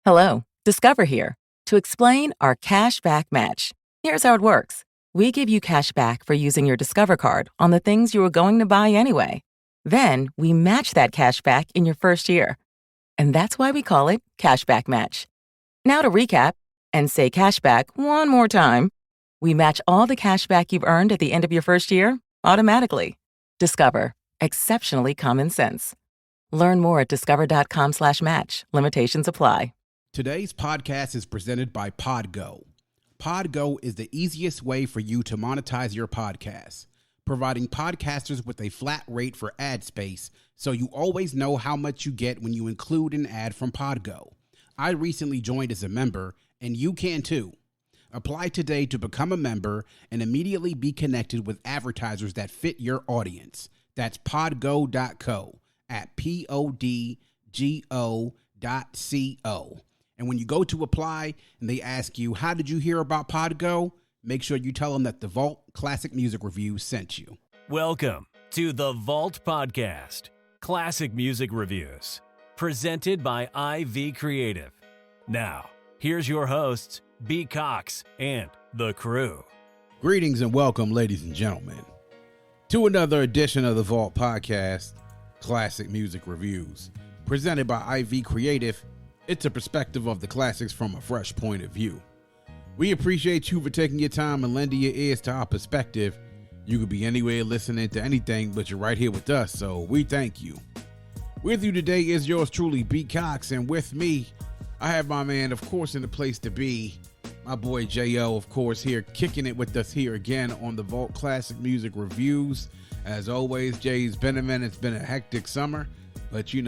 Hello, Discover here to explain our cash back match. Here's how it works. We give you cash back for using your Discover card on the things you were going to buy anyway. Then we match that cash back in your first year. And that's why we call it Cashback Match. Now to recap and say cashback one more time. We match all the cash back you've earned at the end of your first year automatically. Discover. Exceptionally common sense. Learn more at discover.com/match. Limitations apply. Today's podcast is presented by Podgo. Podgo is the easiest way for you to monetize your podcast, providing podcasters with a flat rate for ad space so you always know how much you get when you include an ad from Podgo. I recently joined as a member, and you can too. Apply today to become a member and immediately be connected with advertisers that fit your audience. That's podgo.co at podgo.co. And when you go to apply and they ask you, how did you hear about Podgo? Make sure you tell them that the Vault Classic Music Review sent you. Welcome to the Vault Podcast, Classic Music Reviews, presented by IV Creative. Now, here's your hosts, B. Cox and the crew. Greetings and welcome, ladies and gentlemen, to another edition of the Vault Podcast, Classic Music Reviews, presented by IV Creative. It's a perspective of the classics from a fresh point of view. We appreciate you for taking your time and lending your ears to our perspective. You could be anywhere listening to anything, but you're right here with us, so we thank you. With you today is yours truly, B. Cox, and with me, I have my man, of course, in the place to be, my boy J.O., of course, here kicking it with us here again on the Vault Classic Music Reviews. As always, Jay's been a minute. It's been a hectic summer. But, I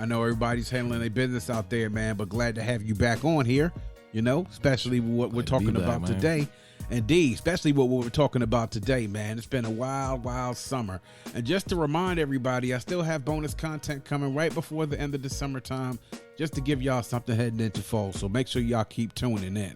know everybody's handling their business out there, man. But glad to have you back on here, especially what we're talking about today. Indeed, especially what we're talking about today, man. It's been a wild, wild summer. And just to remind everybody, I still have bonus content coming right before the end of the summertime, just to give y'all something heading into fall. So make sure y'all keep tuning in.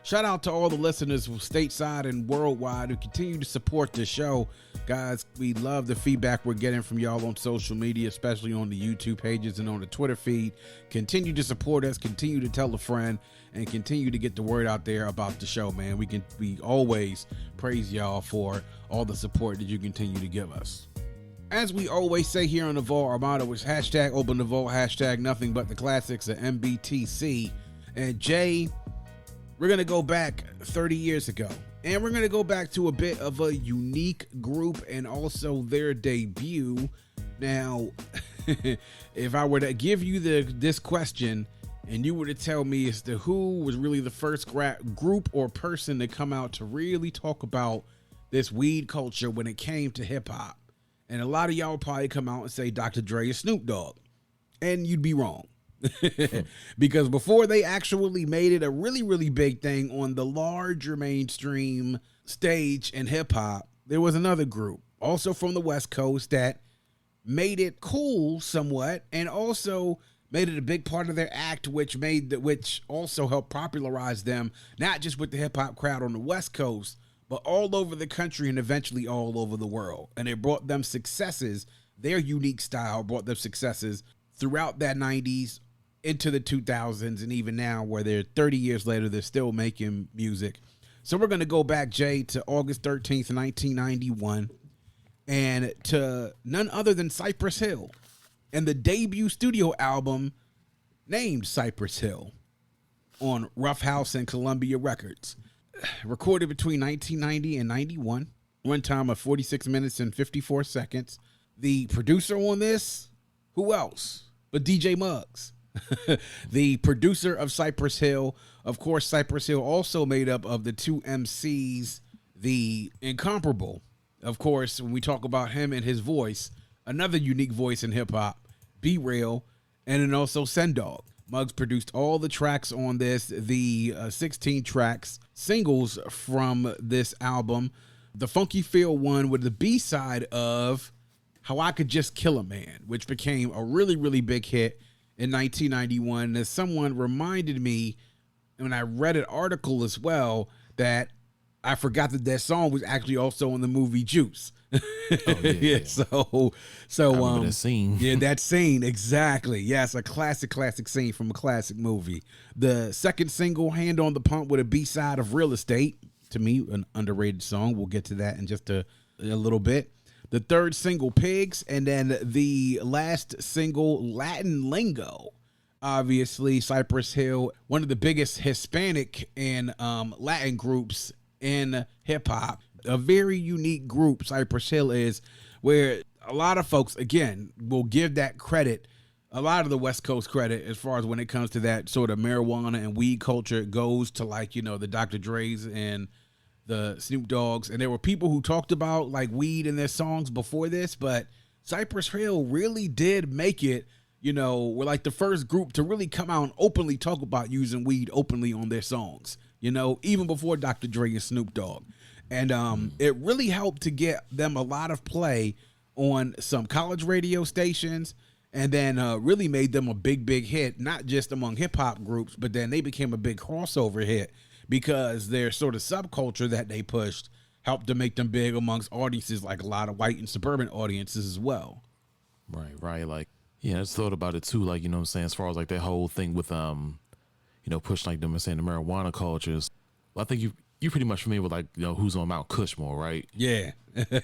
Shout out to all the listeners stateside and worldwide who continue to support the show. Guys, we love the feedback we're getting from y'all on social media, especially on the YouTube pages and on the Twitter feed. Continue to support us, continue to tell a friend, and continue to get the word out there about the show, man. We always praise y'all for all the support that you continue to give us. As we always say here on the Vault, our motto is hashtag open the vault, hashtag nothing but the classics of MBTC. And Jay, we're going to go back 30 years ago, and we're going to go back to a bit of a unique group and also their debut. Now, if I were to give you this question and you were to tell me as to who was really the first group or person to come out to really talk about this weed culture when it came to hip hop, and a lot of y'all would probably come out and say Dr. Dre or Snoop Dogg, and you'd be wrong. Because before they actually made it a really, really big thing on the larger mainstream stage in hip hop, there was another group also from the West Coast that made it cool somewhat and also made it a big part of their act, which also helped popularize them, not just with the hip hop crowd on the West Coast, but all over the country and eventually all over the world. And it brought them successes. Their unique style brought them successes throughout that 90s, into the 2000s, and even now where they're 30 years later, they're still making music. So we're going to go back, Jay, to August 13th, 1991, and to none other than Cypress Hill and the debut studio album named Cypress Hill on Rough House and Columbia Records. Recorded between 1990 and 91, runtime of 46 minutes and 54 seconds. The producer on this, who else but DJ Muggs? The producer of Cypress Hill. Of course, Cypress Hill also made up of the two MCs, the incomparable, of course, when we talk about him and his voice, another unique voice in hip-hop, B-Real, and then also Dogg. Muggs produced all the tracks on this, the 16 tracks, singles from this album. The Funky Feel one with the B-side of How I Could Just Kill a Man, which became a really, really big hit in 1991. As someone reminded me when I read an article as well that I forgot that song was actually also in the movie Juice. Yeah. So I remember that scene. Yeah, that scene, exactly. Yes, a classic scene from a classic movie. The second single, Hand on the Pump, with a B-side of Real Estate, to me, an underrated song. We'll get to that in just a little bit. The third single, Pigs, and then the last single, Latin Lingo. Obviously, Cypress Hill, one of the biggest Hispanic and Latin groups in hip-hop. A very unique group, Cypress Hill is, where a lot of folks, again, will give that credit, a lot of the West Coast credit, as far as when it comes to that sort of marijuana and weed culture. It goes to, like, you know, the Dr. Dre's and the Snoop Dogg's. And there were people who talked about, like, weed in their songs before this, but Cypress Hill really did make it, you know, we're like the first group to really come out and openly talk about using weed openly on their songs, you know, even before Dr. Dre and Snoop Dogg. And it really helped to get them a lot of play on some college radio stations, and then really made them a big hit, not just among hip-hop groups, but then they became a big crossover hit because their sort of subculture that they pushed helped to make them big amongst audiences, like a lot of white and suburban audiences as well. Right. Like, yeah, I just thought about it too, like, you know what I'm saying, as far as like that whole thing with, you know, pushing, like, them and saying the marijuana cultures. Well, I think you pretty much familiar with, like, you know, Who's on Mount Cushmore, right? Yeah.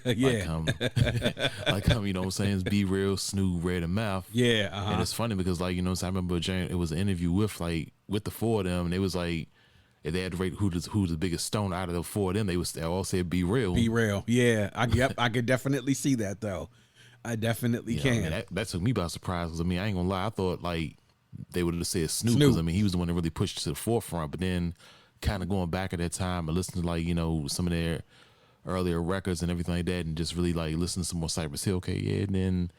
Yeah. Like, you know what I'm saying, it's Be Real, Snoop, Red, and Meth. Yeah. And it's funny because, like, you know what I'm saying, I remember it was an interview with the four of them, and it was like, if they had to rate who's the biggest stone out of the four of them, they all said Be Real. Be Real. Yeah. I could definitely see that, though. I definitely can. I mean, that took me by surprise, because, I mean, I ain't gonna lie, I thought, like, they would have said Snoop, because, I mean, he was the one that really pushed it to the forefront. But then kind of going back at that time and listening to, like, you know, some of their earlier records and everything like that, and just really, like, listening to some more Cypress Hill, okay, yeah, and then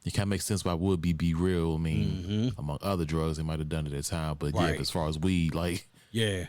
it kind of makes sense why it would be Real. I mean, among other drugs they might have done at that time, but right. Yeah, as far as weed, like, yeah,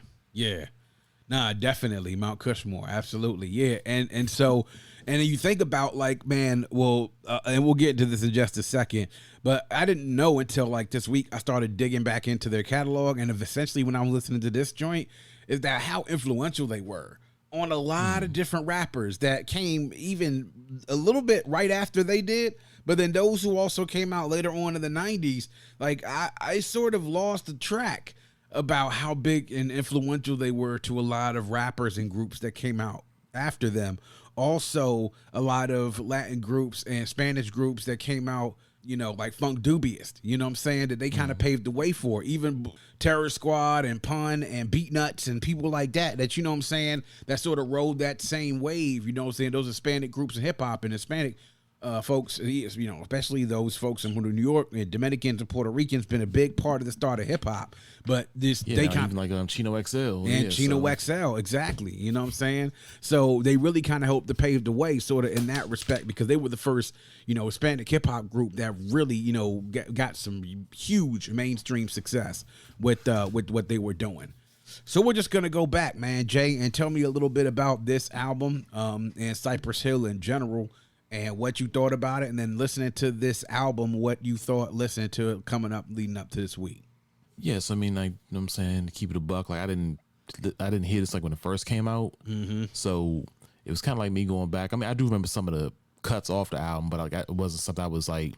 nah, definitely Mount Cushmore, absolutely, yeah, and so, and then you think about, like, man, well, and we'll get into this in just a second, but I didn't know until, like, this week I started digging back into their catalog, and essentially when I'm listening to this joint, is that how influential they were on a lot of different rappers that came even a little bit right after they did, but then those who also came out later on in the 90s, like, I sort of lost the track about how big and influential they were to a lot of rappers and groups that came out after them. Also, a lot of Latin groups and Spanish groups that came out, you know, like Funk Dubious, you know what I'm saying, that they kind of paved the way for. Even Terror Squad and Pun and Beat Nuts and people like that, you know what I'm saying, that sort of rode that same wave, you know what I'm saying. Those Hispanic groups in hip-hop and Hispanic folks, you know, especially those folks in New York, and Dominicans and Puerto Ricans, been a big part of the start of hip hop. But this, they kind of like Chino XL and Chino XL, exactly. You know what I'm saying? So they really kind of helped to pave the way, sort of in that respect, because they were the first, you know, Hispanic hip hop group that really, you know, got some huge mainstream success with what they were doing. So we're just gonna go back, man, Jay, and tell me a little bit about this album and Cypress Hill in general, and what you thought about it, and then listening to this album, what you thought listening to it coming up, leading up to this week. Yes, I mean, like, you know what I'm saying, to keep it a buck, like, I didn't hear this, like, when it first came out, so it was kind of like me going back. I mean, I do remember some of the cuts off the album, but, like, it wasn't something I was, like,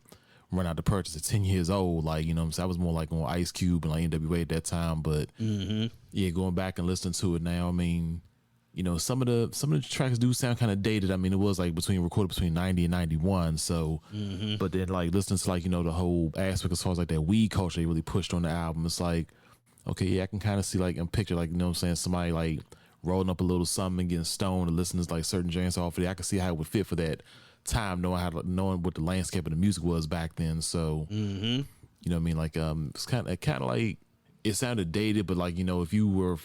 run out to purchase at 10 years old, like, you know what I'm saying, I was more, like, on Ice Cube and, like, NWA at that time, but, yeah, going back and listening to it now, I mean, you know, some of the tracks do sound kind of dated. I mean, it was like recorded between 90 and 91. So, but then, like, listening to, like, you know, the whole aspect as far as, like, that weed culture they really pushed on the album, it's like, okay, yeah, I can kind of see, like, and picture, like, you know what I'm saying, somebody, like, rolling up a little something and getting stoned and listening to, like, certain joints off of it. I can see how it would fit for that time, knowing what the landscape of the music was back then. So, you know what I mean? Like, it's kind of like, it sounded dated, but, like, you know, if you were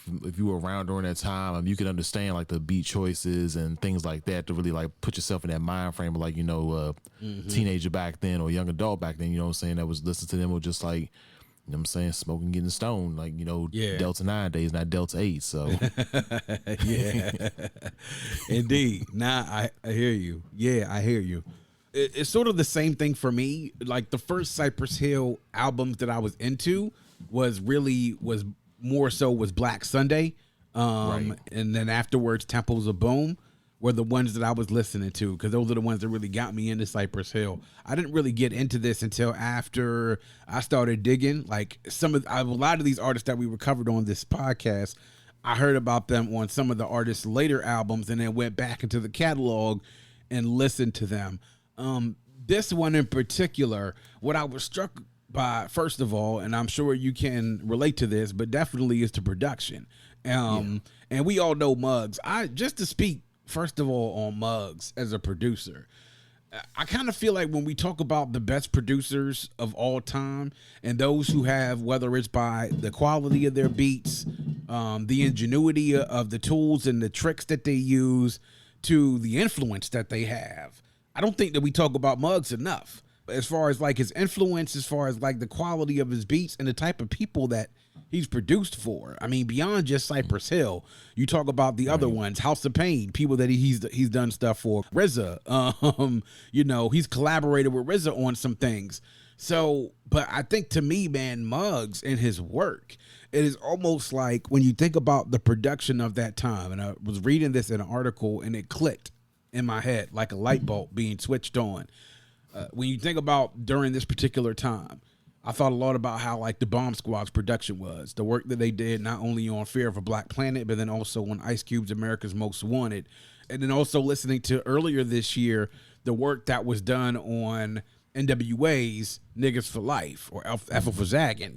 around during that time, you could understand, like, the beat choices and things like that to really, like, put yourself in that mind frame of, like, you know, teenager back then or young adult back then, you know what I'm saying, that was listening to them or just, like, you know what I'm saying, smoking, getting stoned, like, you know, Delta 9 days, not Delta 8, so. Yeah, indeed. Nah, I hear you. Yeah, I hear you. It's sort of the same thing for me. Like, the first Cypress Hill albums that I was into was more so Black Sunday, right. And then afterwards Temples of Boom, were the ones that I was listening to, because those are the ones that really got me into Cypress Hill. I didn't really get into this until after I started digging. Like a lot of these artists that we recovered on this podcast, I heard about them on some of the artists' later albums, and then went back into the catalog and listened to them. This one in particular, what I was struck by, first of all, and I'm sure you can relate to this, but definitely is the production. And we all know Muggs. Just to speak, first of all, on Muggs as a producer, I kind of feel like when we talk about the best producers of all time and those who have, whether it's by the quality of their beats, the ingenuity of the tools and the tricks that they use, to the influence that they have, I don't think that we talk about Muggs enough. As far as like his influence, as far as like the quality of his beats and the type of people that he's produced for. I mean, beyond just Cypress Hill, you talk about the other ones, House of Pain, people that he's done stuff for. RZA, he's collaborated with RZA on some things. So, but I think to me, man, Muggs and his work, it is almost like when you think about the production of that time, and I was reading this in an article and it clicked in my head like a light bulb being switched on. When you think about during this particular time, I thought a lot about how like the Bomb Squad's production was, the work that they did not only on Fear of a Black Planet, but then also on Ice Cube's America's Most Wanted. And then also listening to earlier this year, the work that was done on NWA's Niggas for Life, or F for Zagging,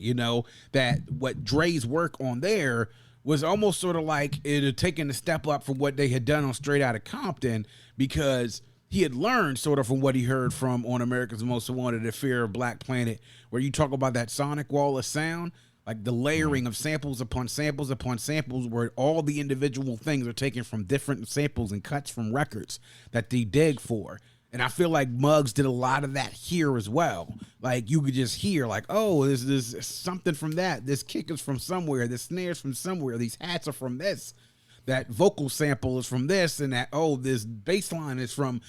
that what Dre's work on there was almost sort of like it had taken a step up from what they had done on Straight Outta Compton, because he had learned sort of from what he heard from on America's Most Wanted, The Fear of Black Planet, where you talk about that sonic wall of sound, like the layering of samples upon samples upon samples, where all the individual things are taken from different samples and cuts from records that they dig for. And I feel like Muggs did a lot of that here as well. Like you could just hear like, oh, there's something from that. This kick is from somewhere. This snare's from somewhere. These hats are from this. That vocal sample is from this, and that, this bass line is from.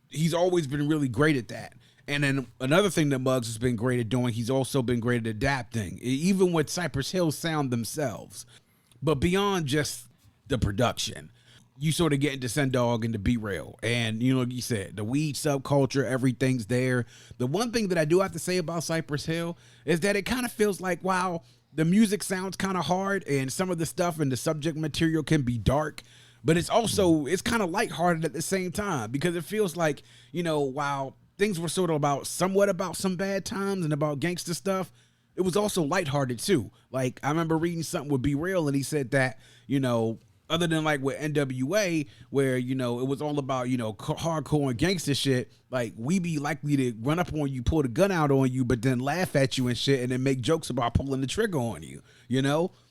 He's always been really great at that. And then another thing that Muggs has been great at doing, he's also been great at adapting, even with Cypress Hill sound themselves. But beyond just the production, you sort of get into Dogg and the Be Real. And, like you said, the weed subculture, everything's there. The one thing that I do have to say about Cypress Hill is that it kind of feels like, wow, the music sounds kind of hard, and some of the stuff and the subject material can be dark, but it's kind of lighthearted at the same time, because it feels like, while things were sort of somewhat about some bad times and about gangster stuff, it was also lighthearted too. Like I remember reading something with Be Real, and he said that, other than like with NWA, where, it was all about, hardcore and gangster shit, like we be likely to run up on you, pull the gun out on you, but then laugh at you and shit, and then make jokes about pulling the trigger on you,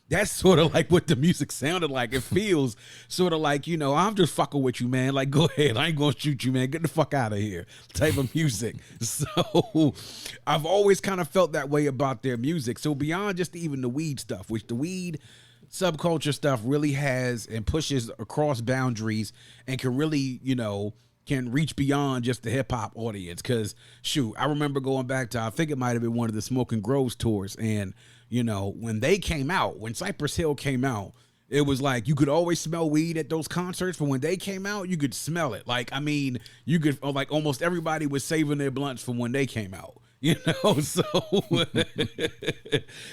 That's sort of like what the music sounded like. It feels sort of like, I'm just fucking with you, man. Like, go ahead. I ain't going to shoot you, man. Get the fuck out of here type of music. So I've always kind of felt that way about their music. So beyond just even the weed stuff, which the weed subculture stuff really has and pushes across boundaries and can really, can reach beyond just the hip hop audience. Cause shoot, I remember going back to, I think it might've been one of the Smoking Groves tours. And, when they came out, when Cypress Hill came out, it was like, you could always smell weed at those concerts, but when they came out, you could smell it. Like, I mean, you could, like almost everybody was saving their blunts from when they came out. So,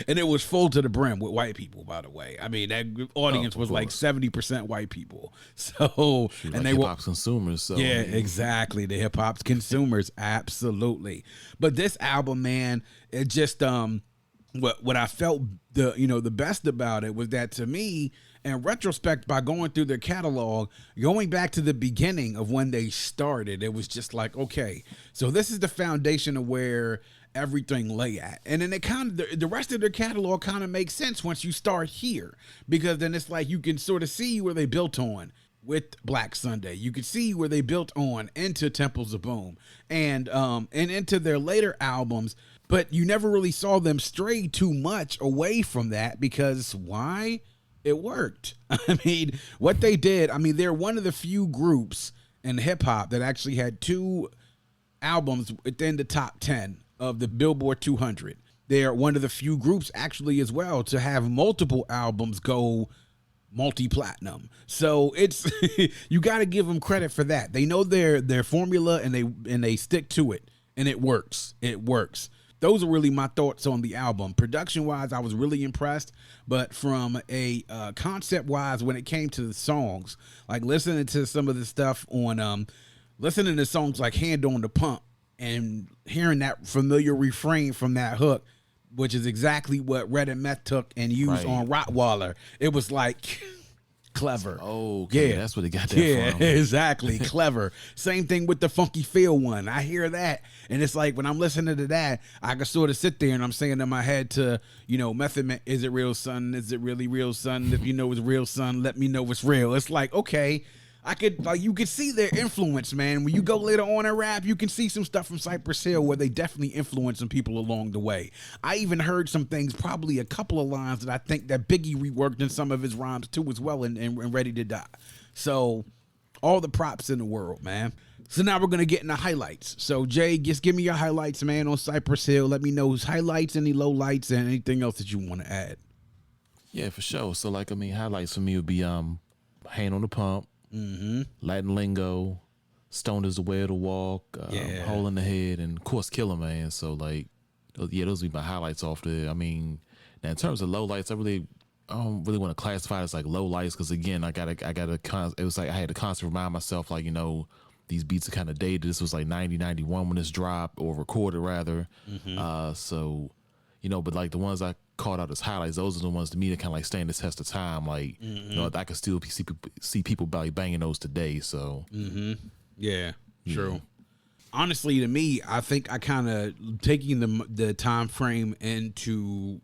and it was full to the brim with white people, by the way. I mean, that audience was like 70% white people. So, and like they were consumers. So. Yeah, exactly. The hip hop's consumers. Absolutely. But this album, man, it just, what I felt the best about it was that, to me, in retrospect, by going through their catalog, going back to the beginning of when they started, it was just like, okay, so this is the foundation of where everything lay at. And then it kind of, the rest of their catalog kind of makes sense once you start here, because then it's like you can sort of see where they built on with Black Sunday. You could see where they built on into Temples of Boom and into their later albums. But you never really saw them stray too much away from that, because why? It worked. I mean, what they did, they're one of the few groups in hip hop that actually had 2 albums within the top 10 of the Billboard 200. They're one of the few groups actually as well to have multiple albums go multi-platinum. So it's you got to give them credit for that. They know their formula and they stick to it, and it works. It works. Those are really my thoughts on the album. Production wise, I was really impressed, but from a concept wise, when it came to the songs, like listening to some of the stuff on listening to songs like Hand on the Pump and hearing that familiar refrain from that hook, which is exactly what Red and Meth took and used on Rottweiler. It was like clever. Oh, okay. Yeah, that's what they got that from. Exactly. Clever. Same thing with the Funky Feel one. I hear that, and it's like when I'm listening to that, I can sort of sit there and I'm saying in my head to, Method Man, is it real, son? Is it really real, son? If you know it's real, son, let me know it's real. It's like, okay, you could see their influence, man. When you go later on in rap, you can see some stuff from Cypress Hill where they definitely influenced some people along the way. I even heard some things, probably a couple of lines that I think that Biggie reworked in some of his rhymes too as well and Ready to Die. So all the props in the world, man. So now we're going to get into highlights. So Jay, just give me your highlights, man, on Cypress Hill. Let me know his highlights, any lowlights, and anything else that you want to add. Yeah, for sure. So highlights for me would be Hand on the Pump. Mm-hmm. Latin Lingo, Stoned is the Way to Walk, Hole in the Head, and of course Killer Man. So those would be my highlights off there. I mean, now in terms of lowlights, I don't really want to classify it as like lowlights because again, it was like I had to constantly remind myself these beats are kind of dated. This was like 90, 91 when this dropped or recorded rather. Mm-hmm. But like the ones I called out as highlights, those are the ones to me that kind of like stand the test of time. Like, I could still see people banging those today. So, yeah, true. Honestly, to me, I think I kind of taking the time frame into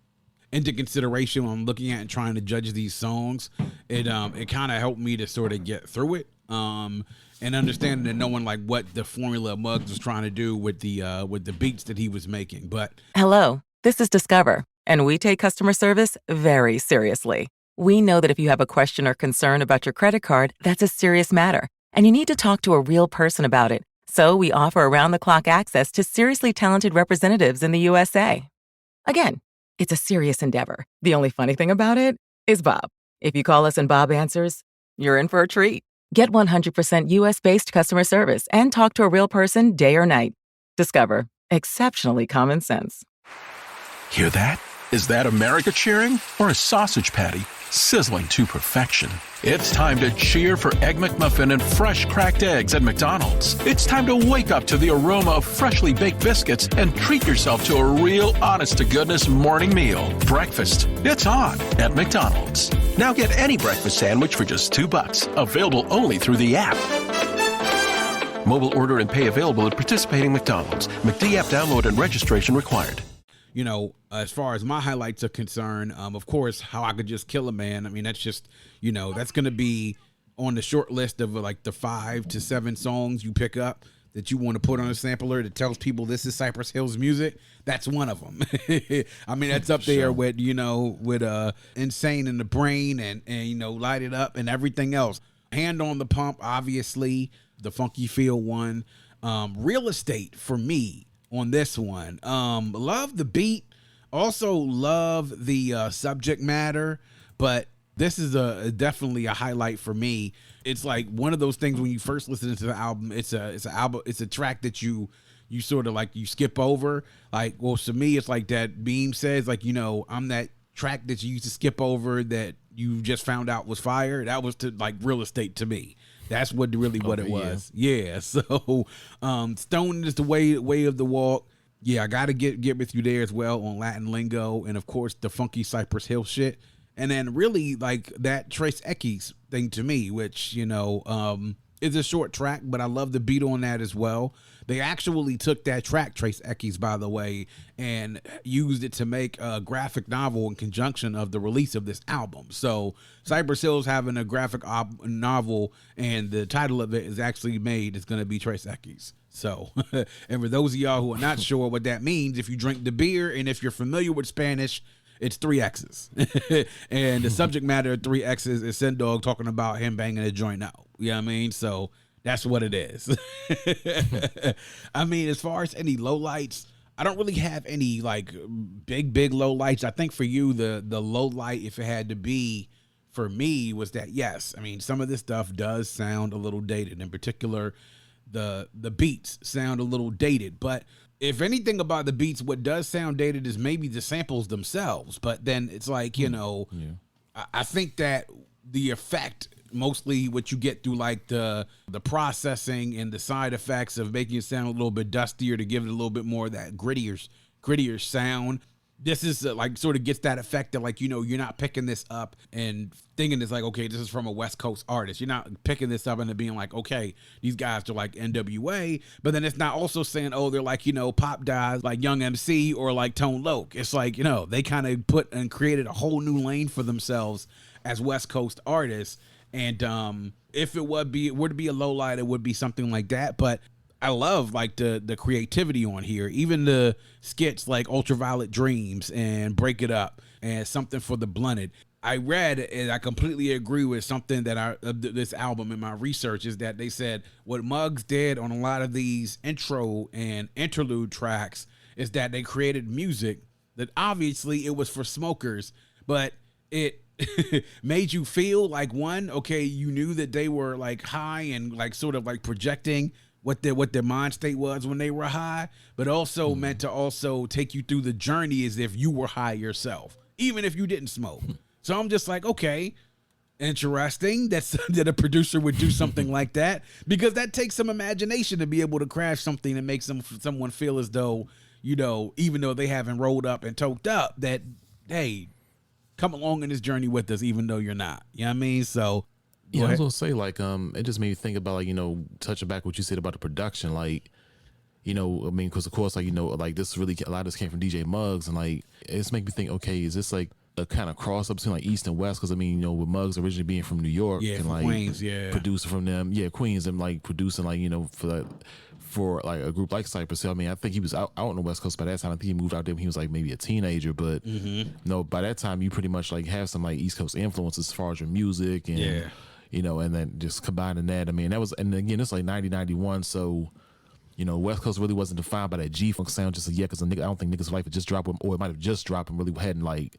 consideration when I'm looking at and trying to judge these songs. It kind of helped me to sort of get through it. And understanding and knowing like what the formula Muggs was trying to do with the beats that he was making. But Hello, this is Discover, and we take customer service very seriously. We know that if you have a question or concern about your credit card, that's a serious matter, and you need to talk to a real person about it. So we offer around-the-clock access to seriously talented representatives in the USA. Again, it's a serious endeavor. The only funny thing about it is Bob. If you call us and Bob answers, you're in for a treat. Get 100% US-based customer service and talk to a real person day or night. Discover. Exceptionally common sense. Hear that? Is that America cheering or a sausage patty sizzling to perfection? It's time to cheer for Egg McMuffin and fresh cracked eggs at McDonald's. It's time to wake up to the aroma of freshly baked biscuits and treat yourself to a real honest-to-goodness morning meal. Breakfast, it's on at McDonald's. Now get any breakfast sandwich for just $2. Available only through the app. Mobile order and pay available at participating McDonald's. McD app download and registration required. As far as my highlights are concerned, of course, How I Could Just Kill a Man. I mean, that's just, that's going to be on the short list of like the 5 to 7 songs you pick up that you want to put on a sampler that tells people this is Cypress Hill's music. That's one of them. I mean, that's up there with, with Insane in the Brain and Light It Up and everything else. Hand on the Pump, obviously, the Funky Feel one. Real Estate for me. On this one, love the beat, also love the subject matter, but this is definitely a highlight for me. It's like one of those things when you first listen to the album, it's a track that you sort of like you skip over. Like, well, to me, it's like that Beam says, like, I'm that track that you used to skip over that you just found out was fire. That was to like Real Estate to me. That's what it was. Yeah. So, Stone is the way of the walk. Yeah, I got to get with you there as well on Latin Lingo. And of course the funky Cypress Hill shit. And then really like that Trace Eckes thing to me, which, is a short track, but I love the beat on that as well. They actually took that track, Trace Eckes, by the way, and used it to make a graphic novel in conjunction of the release of this album. So Cypress Hill's having a graphic novel, and the title of it is actually made. It's going to be Trace Eckes. So, and for those of y'all who are not sure what that means, if you drink the beer and if you're familiar with Spanish, it's 3 X's. And the subject matter of 3 X's is Sen Dog talking about him banging a joint out. You know what I mean? So that's what it is. I mean, as far as any lowlights, I don't really have any like big lowlights. I think for you, the low light, if it had to be for me was that, yes, I mean, some of this stuff does sound a little dated. In particular, the beats sound a little dated. But if anything about the beats, what does sound dated is maybe the samples themselves. But then it's like, you know, I think that the effect, mostly what you get through like the processing and the side effects of making it sound a little bit dustier to give it a little bit more of that grittier sound. This is like sort of gets that effect that, like, you know, you're not picking this up and thinking it's like, okay, this is from a West Coast artist. You're not picking this up and it being like, okay, these guys are like NWA, but then it's not also saying, oh, they're like, you know, pop guys like Young MC or like Tone Loc. It's like, you know, they kind of put and created a whole new lane for themselves as West Coast artists. And if it were to be a low light, it would be something like that. But I love like the creativity on here, even the skits like Ultraviolet Dreams and Break It Up and Something for the Blunted. I read, and I completely agree with something that this album in my research, is that they said what Muggs did on a lot of these intro and interlude tracks is that they created music that obviously it was for smokers, but it made you feel like, one, okay, you knew that they were like high and like sort of like projecting what their mind state was when they were high, but also meant to also take you through the journey as if you were high yourself, even if you didn't smoke. So I'm just like, okay, interesting that a producer would do something like that, because that takes some imagination to be able to craft something that makes someone feel as though, you know, even though they haven't rolled up and toked up, that, hey, come along in this journey with us, even though you're not. You know what I mean? So yeah, I was gonna say, like, it just made me think about, like, you know, touching back what you said about the production, like, you know, I mean, because of course, like, you know, like this really, a lot of this came from DJ Muggs, and like, it's make me think, okay, is this like a kind of cross up between like East and West? Because I mean, you know, with Muggs originally being from New York, and like Queens, producer from them, Queens, and like producing, like, you know, for like a group like Cypress Hill. I mean, I think he was out on the West Coast by that time. I think he moved out there when he was like maybe a teenager, but no, by that time you pretty much like have some like East Coast influences as far as your music and you know, and then just combining that. I mean, that was, and again, it's like 90, 91, so you know, West Coast really wasn't defined by that G-Funk sound just yet, because I don't think Niggas Life had just dropped him, or it might have just dropped him, really hadn't like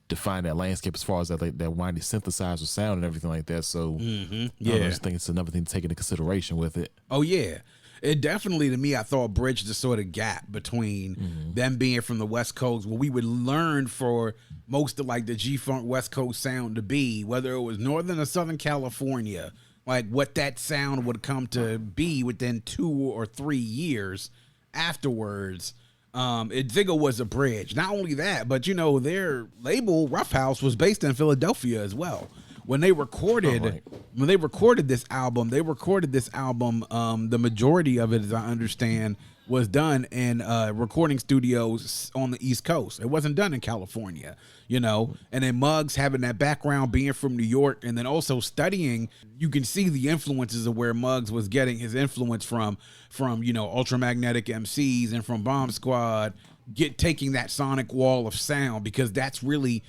defined that landscape as far as that, like, that windy synthesizer sound and everything like that. So I just think it's another thing to take into consideration with it. Oh yeah. It definitely, to me, I thought bridged the sort of gap between them being from the West Coast, where we would learn for most of like the G-Funk West Coast sound to be, whether it was Northern or Southern California, like what that sound would come to be within 2 or 3 years afterwards. Ziggo was a bridge. Not only that, but you know, their label Rough House was based in Philadelphia as well. When they recorded, this album, the majority of it, as I understand, was done in recording studios on the East Coast. It wasn't done in California, you know. And then Muggs having that background, being from New York, and then also studying, you can see the influences of where Muggs was getting his influence from you know, Ultramagnetic MCs and from Bomb Squad, taking that sonic wall of sound, because that's really,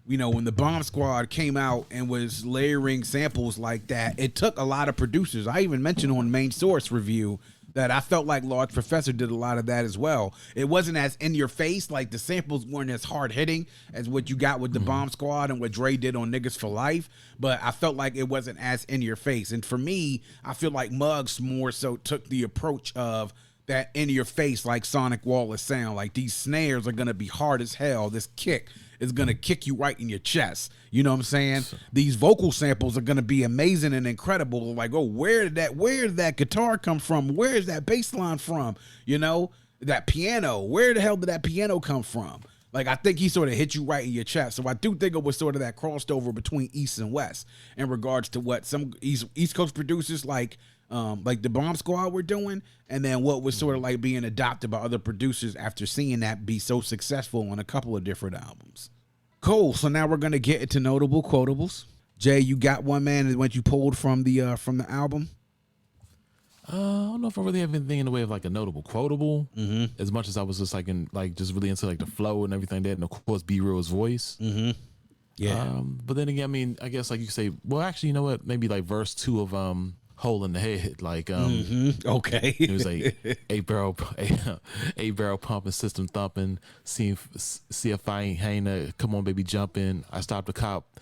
you know, when the Bomb Squad came out and was layering samples like that, it took a lot of producers. I even mentioned on Main Source review that I felt like Large Professor did a lot of that as well. It wasn't as in your face, like the samples weren't as hard hitting as what you got with the Bomb Squad and what Dre did on Niggas for Life, but I felt like it wasn't as in your face. And for me, I feel like Muggs more so took the approach of that in your face, like sonic wall of sound. Like, these snares are gonna be hard as hell. This kick is gonna kick you right in your chest. You know what I'm saying? These vocal samples are gonna be amazing and incredible. Like, oh, where did that guitar come from? Where is that bass line from? You know, that piano. Where the hell did that piano come from? Like, I think he sort of hit you right in your chest. So I do think it was sort of that crossed over between East and West in regards to what some East Coast producers like the Bomb Squad were doing, and then what was sort of like being adopted by other producers after seeing that be so successful on a couple of different albums. Cool. So now we're gonna get into notable quotables. Jay, you got one, man, that what you pulled from the album? I don't know if I really have anything in the way of like a notable quotable, as much as I was just like just really into like the flow and everything that, and of course B Real's voice. Yeah. But then again, I mean, I guess like you say, well, actually, you know what? Maybe like verse 2 of Hole in the Head, like okay. It was like eight barrel pumping, system thumping. See if I ain't come on, baby, jumping. I stopped the cop,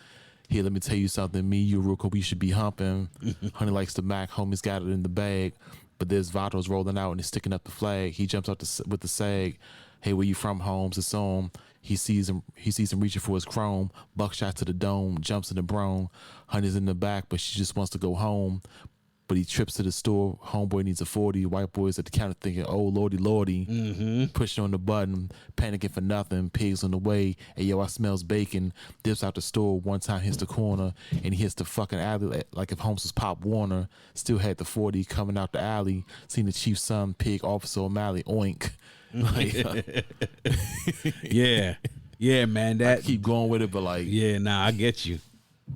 Here, let me tell you something. Me, you, Ruko, we should be humping. Honey likes the Mac. Homie's got it in the bag. But there's Vato's rolling out and he's sticking up the flag. He jumps out with the sag. Hey, where you from, Holmes? It's on. He sees him reaching for his chrome. Buckshot to the dome. Jumps in the brown. Honey's in the back, but she just wants to go home. But he trips to the store. Homeboy needs a 40. White boys at the counter thinking, oh, lordy. Pushing on the button, panicking for nothing. Pigs on the way. Hey, yo, I smells bacon. Dips out the store. One time hits the corner. And he hits the fucking alley like if Holmes was Pop Warner. Still had the 40 coming out the alley. Seen the chief's son, Pig, Officer O'Malley. Oink. Yeah, man. That I keep going with it, but like, yeah, nah, I get you.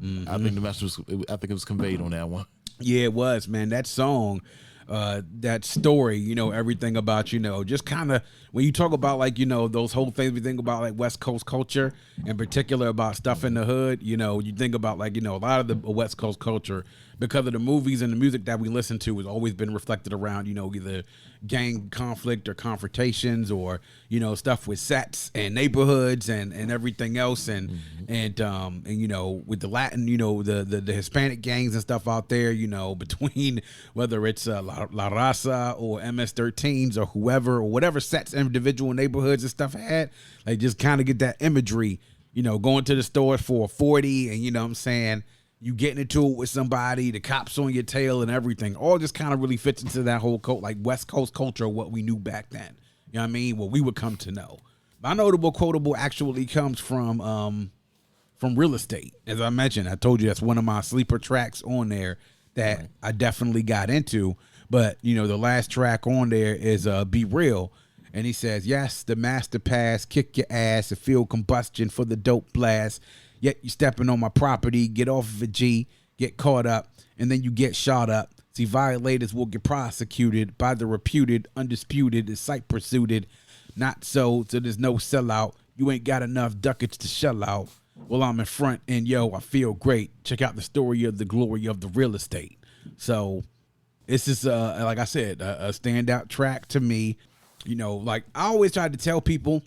I think the message it was conveyed on that one. Yeah, it was, man. That song, that story, you know, everything about, you know, just kind of when you talk about like, you know, those whole things we think about like West Coast culture, in particular about stuff in the hood, you know, you think about like, you know, a lot of the West Coast culture because of the movies and the music that we listen to has always been reflected around, you know, either gang conflict or confrontations or, you know, stuff with sets and neighborhoods and everything else. And you know, with the Latin, you know, the Hispanic gangs and stuff out there, you know, between whether it's La Raza or MS-13s or whoever or whatever sets individual neighborhoods and stuff had, like just kind of get that imagery, you know, going to the store for a 40 and, you know what I'm saying, you getting into it with somebody, the cops on your tail and everything, all just kind of really fits into that whole like West Coast culture, what we knew back then. You know what I mean? What we would come to know. My notable quotable actually comes from Real Estate. As I mentioned, I told you that's one of my sleeper tracks on there that I definitely got into. But, you know, the last track on there is Be Real. And he says, yes, the master pass, kick your ass and feel combustion for the dope blast. Yet you stepping on my property, get off of a G, get caught up, and then you get shot up. See, violators will get prosecuted by the reputed, undisputed, and sight pursued. Not so there's no sellout. You ain't got enough ducats to shell out. Well, I'm in front, and yo, I feel great. Check out the story of the glory of the real estate. So, this is, like I said, a standout track to me. You know, like I always try to tell people,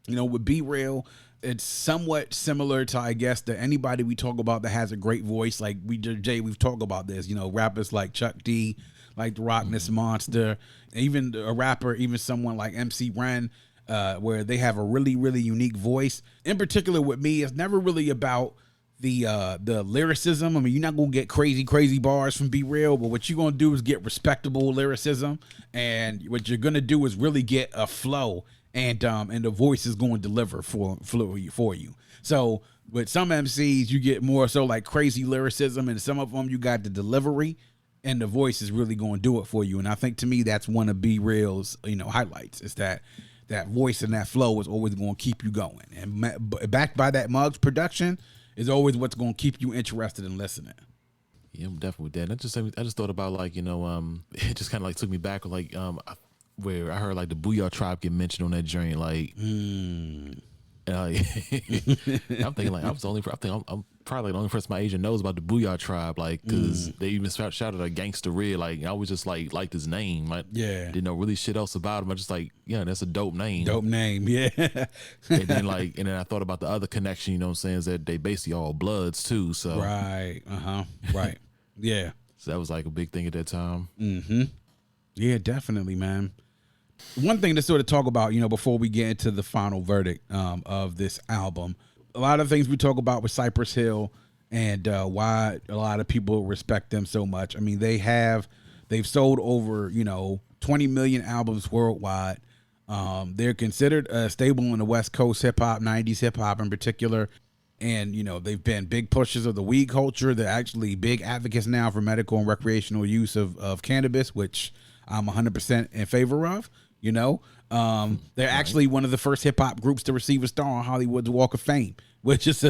you know, with Be Real, it's somewhat similar to, I guess, to anybody we talk about that has a great voice. Like we've talked about this, you know, rappers like Chuck D, like the Rockness Monster, even a rapper, even someone like MC Ren, where they have a really, really unique voice. In particular with me, it's never really about the lyricism. I mean, you're not going to get crazy bars from Be Real, but what you're going to do is get respectable lyricism. And what you're going to do is really get a flow. And the voice is going to deliver for you. So with some MCs, you get more so like crazy lyricism, and some of them you got the delivery, and the voice is really going to do it for you. And I think to me that's one of Be Real's, you know, highlights is that voice and that flow is always going to keep you going. And backed by that Muggs production is always what's going to keep you interested in listening. Yeah, I'm definitely with that. I just thought about like, you know, it just kind of like took me back like where I heard like the Booyah Tribe get mentioned on that joint, like, and I'm thinking like I'm probably the only person my agent knows about the Booyah Tribe, like, because they even shouted a Gangsta Red, like I was just like liked his name, like, didn't know really shit else about him. I just like, yeah, that's a dope name, yeah. and then I thought about the other connection, you know what I'm saying, is that they basically all Bloods too, so right, right, yeah. So that was like a big thing at that time. Yeah, definitely, man. One thing to sort of talk about, you know, before we get into the final verdict of this album, a lot of things we talk about with Cypress Hill and why a lot of people respect them so much. I mean, they've sold over, you know, 20 million albums worldwide. They're considered stable in the West Coast hip hop, 90s hip hop in particular. And, you know, they've been big pushers of the weed culture. They're actually big advocates now for medical and recreational use of cannabis, which I'm 100% in favor of. You know, they're actually one of the first hip hop groups to receive a star on Hollywood's Walk of Fame, which is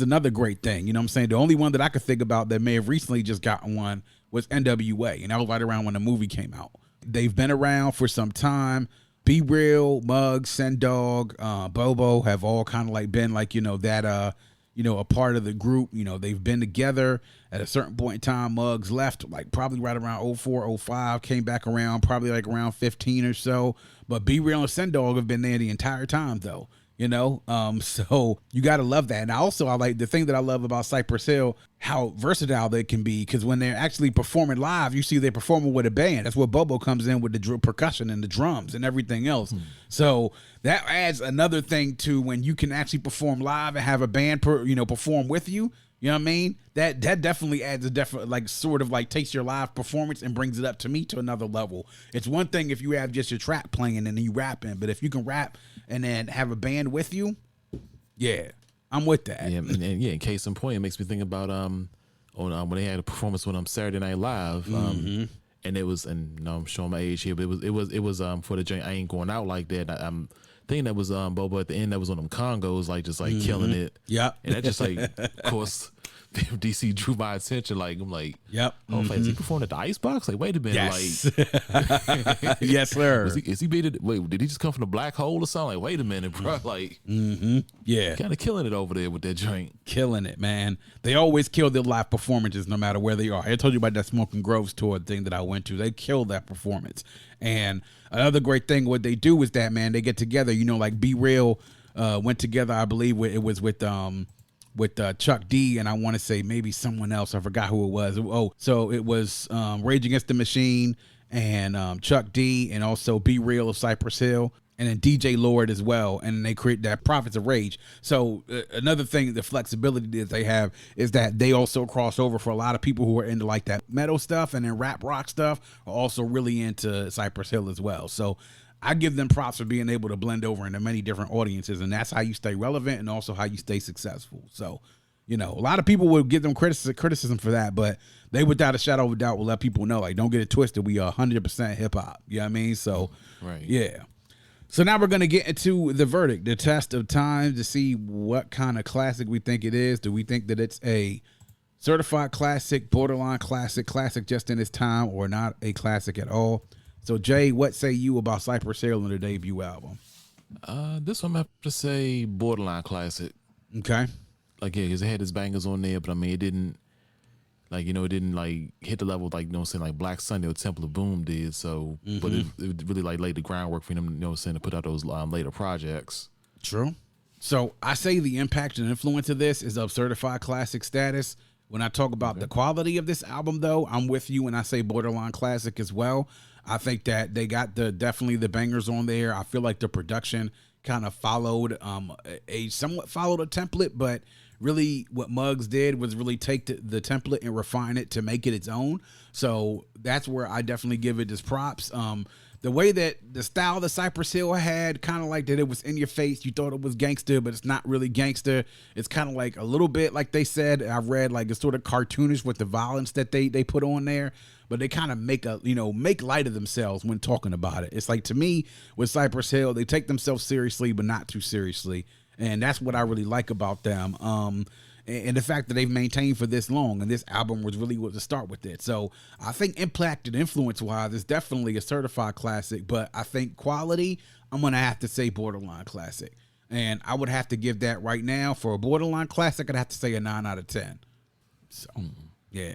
another great thing. You know what I'm saying? The only one that I could think about that may have recently just gotten one was NWA, and that was right around when the movie came out. They've been around for some time. Be Real, Muggs, Dogg, Bobo have all kind of like been like, you know, that you know, a part of the group. You know, they've been together. At a certain point in time, Muggs left, like probably right around 04, 05, came back around probably like around 15 or so. But Be Real and Dogg have been there the entire time, though. So you got to love that. And I like the thing that I love about Cypress Hill, how versatile they can be, because when they're actually performing live, you see they're performing with a band. That's where Bobo comes in with the percussion and the drums and everything else. So that adds another thing to when you can actually perform live and have a band perform with you. You know what I mean? That definitely adds a takes your live performance and brings it up to me to another level. It's one thing if you have just your track playing and then you rapping, but if you can rap and then have a band with you, yeah, I'm with that. Yeah, and case in point, it makes me think about when they had a performance with Saturday Night Live, and it was, and I'm showing my age here, but it was for the joint I Ain't Going Out Like That. I'm thinking that was Bobo at the end. That was on them Congos, killing it. Yeah, and that just of course. DC drew my attention. I'm like, yep. Oh, is he performed at the Icebox? Wait a minute. Yes. Yes, sir. Is he wait, did he just come from the black hole or something? Wait a minute, bro. Yeah. Kind of killing it over there with that joint. Killing it, man. They always kill their live performances no matter where they are. I told you about that Smoking Groves tour thing that I went to. They killed that performance. And another great thing, what they do is that, man, they get together, Be Real went together, I believe it was with Chuck D, and I want to say maybe someone else. I forgot who it was. Oh, so it was Rage Against the Machine and Chuck D, and also Be Real of Cypress Hill, and then DJ Lord as well. And they create that Prophets of Rage. So another thing, the flexibility that they have is that they also cross over for a lot of people who are into like that metal stuff and then rap rock stuff are also really into Cypress Hill as well. So I give them props for being able to blend over into many different audiences, and that's how you stay relevant and also how you stay successful. So, a lot of people would give them criticism for that, but they, without a shadow of a doubt, will let people know, don't get it twisted. We are 100% hip hop. You know what I mean? So, right. Yeah. So now we're going to get into the verdict, the test of time, to see what kind of classic we think it is. Do we think that it's a certified classic, borderline classic just in its time, or not a classic at all? So, Jay, what say you about Cypress Hill and their debut album? This one I have to say borderline classic. Okay. Because it had its bangers on there, but it didn't, it didn't hit the level like Black Sunday or Temple of Boom did. So, but it really laid the groundwork for them, to put out those later projects. True. So I say the impact and influence of this is of certified classic status. When I talk about the quality of this album, though, I'm with you when I say borderline classic as well. I think that they got definitely the bangers on there. I feel like the production kind of followed somewhat followed a template, but really what Muggs did was really take the template and refine it to make it its own. So that's where I definitely give it its props. The way that the style that Cypress Hill had, kind of like that, it was in your face. You thought it was gangster, but it's not really gangster. It's kind of like a little bit, like they said, I've read, it's sort of cartoonish with the violence that they put on there. But they kind of make light of themselves when talking about it. It's like, to me, with Cypress Hill, they take themselves seriously, but not too seriously. And that's what I really like about them. And the fact that they've maintained for this long, and this album was really what to start with it. So I think impact and influence-wise, it's definitely a certified classic, but I think quality, I'm going to have to say borderline classic. And I would have to give that right now, for a borderline classic, I'd have to say a 9 out of 10. So, yeah.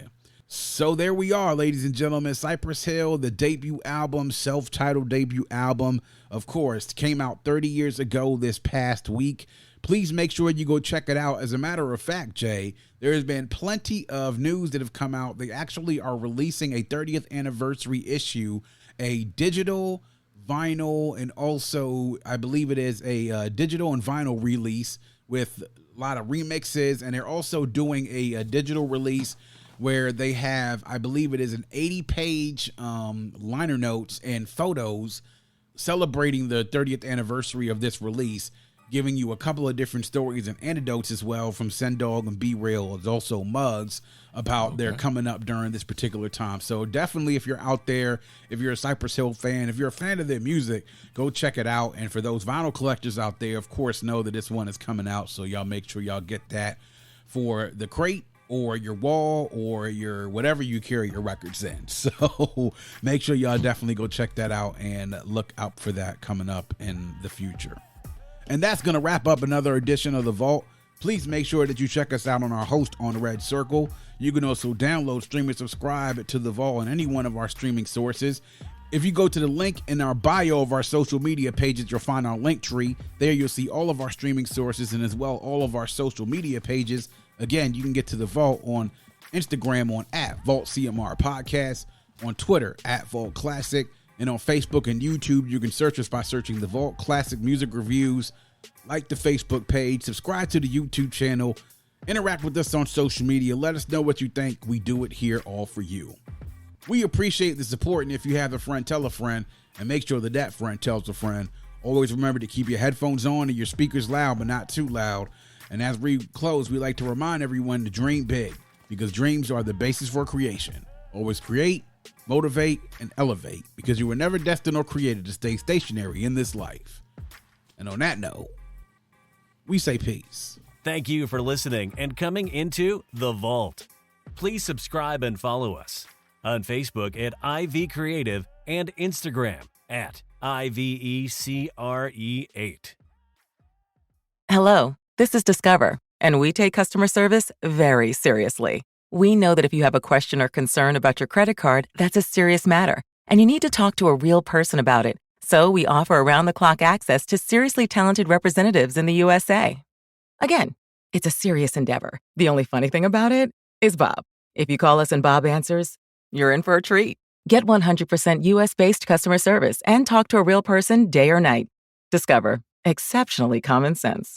So there we are, ladies and gentlemen. Cypress Hill, the debut album, self-titled debut album, of course, came out 30 years ago this past week. Please make sure you go check it out. As a matter of fact, Jay, there has been plenty of news that have come out. They actually are releasing a 30th anniversary issue, a digital, vinyl, and also, I believe it is a digital and vinyl release with a lot of remixes. And they're also doing a digital release where they have, I believe it is an 80-page liner notes and photos celebrating the 30th anniversary of this release, giving you a couple of different stories and anecdotes as well from Dogg and Be Real. There's also Muggs about their coming up during this particular time. So definitely, if you're out there, if you're a Cypress Hill fan, if you're a fan of their music, go check it out. And for those vinyl collectors out there, of course, know that this one is coming out. So y'all make sure y'all get that for the crate or your wall or your whatever you carry your records in. So make sure y'all definitely go check that out and look out for that coming up in the future. And that's going to wrap up another edition of The Vault. Please make sure that you check us out on our host on Red Circle. You can also download, stream, and subscribe to The Vault on any one of our streaming sources. If you go to the link in our bio of our social media pages, you'll find our link tree. There you'll see all of our streaming sources and as well all of our social media pages. Again, you can get to the Vault on Instagram on @VaultCMR Podcast, on Twitter @Vault Classic, and on Facebook and YouTube, you can search us by searching the Vault Classic Music Reviews. Like the Facebook page, subscribe to the YouTube channel, interact with us on social media. Let us know what you think. We do it here all for you. We appreciate the support, and if you have a friend, tell a friend, and make sure that that friend tells a friend. Always remember to keep your headphones on and your speakers loud, but not too loud. And as we close, we like to remind everyone to dream big, because dreams are the basis for creation. Always create, motivate, and elevate, because you were never destined or created to stay stationary in this life. And on that note, we say peace. Thank you for listening and coming into The Vault. Please subscribe and follow us on Facebook at IV Creative and Instagram at IVECRE8. Hello, this is Discover, and we take customer service very seriously. We know that if you have a question or concern about your credit card, that's a serious matter, and you need to talk to a real person about it. So we offer around-the-clock access to seriously talented representatives in the USA. Again, it's a serious endeavor. The only funny thing about it is Bob. If you call us and Bob answers, you're in for a treat. Get 100% US-based customer service and talk to a real person day or night. Discover. Exceptionally common sense.